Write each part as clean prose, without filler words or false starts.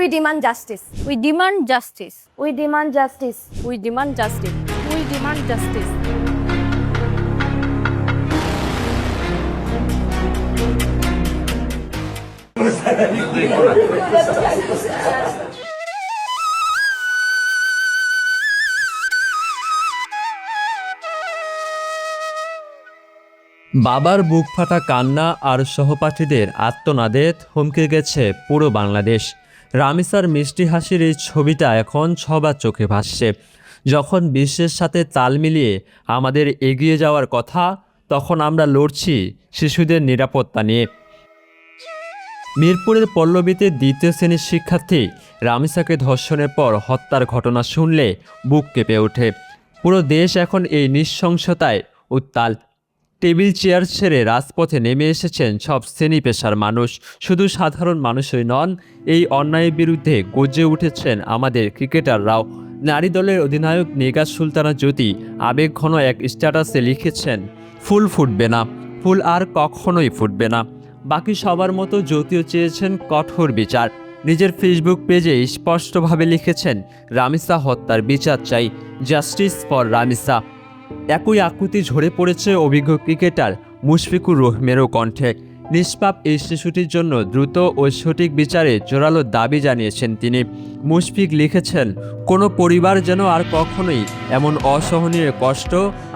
demand justice. We demand justice. We demand justice. We demand justice. We demand justice. বাবার বুক ফাটা কান্না আর সহপাঠীদের আত্মনাদে থমকে গেছে পুরো বাংলাদেশ। রামিসার মিষ্টি হাসির এই ছবিটা এখন সবার চোখে ভাসছে। যখন বিশ্বের সাথে তাল মিলিয়ে আমাদের এগিয়ে যাওয়ার কথা, তখন আমরা লড়ছি শিশুদের নিরাপত্তা নিয়ে। মিরপুরের পল্লবীতে দ্বিতীয় শ্রেণীর শিক্ষার্থী রামিসাকে ধর্ষণের পর হত্যার ঘটনা শুনলে বুক কেঁপে ওঠে। পুরো দেশ এখন এই নৃশংসতায় উত্তাল। টেবিল চেয়ার ছেড়ে রাজপথে নেমে এসেছেন সব শ্রেণী পেশার মানুষ। শুধু সাধারণ মানুষই নন, এই অন্যায়ের বিরুদ্ধে গর্জে উঠেছেন আমাদের ক্রিকেটাররাও। নারী দলের অধিনায়ক নিগার সুলতানা জ্যোতি আবেগঘন এক স্ট্যাটাসে লিখেছেন, ফুল ফুটবে না, ফুল আর কখনোই ফুটবে না। বাকি সবার মতো জ্যোতিও চেয়েছেন কঠোর বিচার। নিজের ফেসবুক পেজে স্পষ্টভাবে লিখেছেন, রামিসা হত্যার বিচার চাই, জাস্টিস ফর রামিসা। একই আকুতি ঝরে পড়েছে অভিজ্ঞ ক্রিকেটার মুশফিকুর রহিমেরও কণ্ঠে। নিষ্পাপ এই শিশুটির জন্য দ্রুত ও সঠিক বিচারে জোরালো দাবি জানিয়েছেন তিনি। মুশফিক লিখেছেন, কোনো পরিবার যেন আর কখনোই এমন অসহনীয় কষ্ট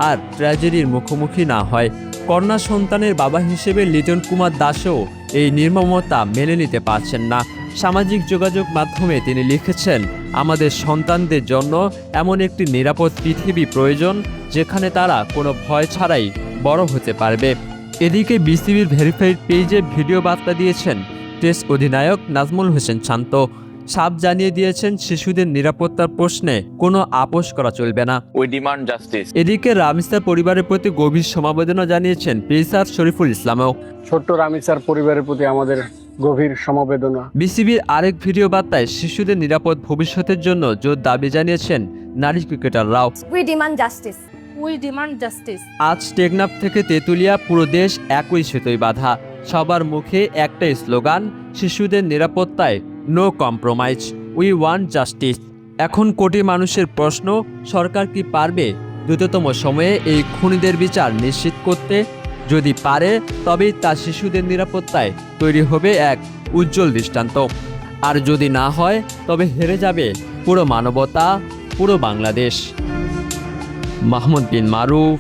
আর ট্র্যাজেডির মুখোমুখি না হয়। কন্যা সন্তানের বাবা হিসেবে লিটন কুমার দাসও এই নির্মমতা মেনে নিতে পারছেন না। সামাজিক যোগাযোগ মাধ্যমে তিনি লিখেছেন, আমাদের সন্তানদের জন্য এমন একটি নিরাপদ পৃথিবী প্রয়োজন, যেখানে তারা কোনো ভয় ছাড়াই বড় হতে পারবে। এদিকে বিসিবির ভেরিফাইড পেজে ভিডিও বার্তা দিয়েছেন টেস্ট অধিনায়ক নাজমুল হোসেন শান্ত। সাফ জানিয়ে দিয়েছেন, শিশুদের নিরাপত্তার প্রশ্নে কোনো আপোষ করা চলবে না। We demand justice. এদিকে রামিসার পরিবারের প্রতি গভীর সমবেদনা জানিয়েছেন পেসার শরীফুল ইসলামও। ছোট্ট রামিসার পরিবারের প্রতি আমাদের গভীর সমবেদনা। বিসিবির আরেক ভিডিও বার্তায় শিশুদের নিরাপদ ভবিষ্যতের জন্য জোর দাবি জানিয়েছেন নারী ক্রিকেটাররাও। We demand justice. We demand justice. আজ টেকনাফ থেকে তেঁতুলিয়া পুরো দেশ একই সেতুই বাঁধা। সবার মুখে একটাই স্লোগান, শিশুদের নিরাপত্তায় no compromise, we want justice. এখন কোটি মানুষের প্রশ্ন, সরকার কি পারবে দ্রুততম সময়ে এই খুনিদের বিচার নিশ্চিত করতে? যদি পারে, তবেই তা শিশুদের নিরাপত্তায় তৈরি হবে এক উজ্জ্বল দৃষ্টান্ত। আর যদি না হয়, তবে হেরে যাবে পুরো মানবতা, পুরো বাংলাদেশ। মাহমুদ বিন মারুফ,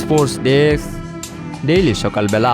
স্পোর্টস ডেস্ক, ডেইলি সকালবেলা।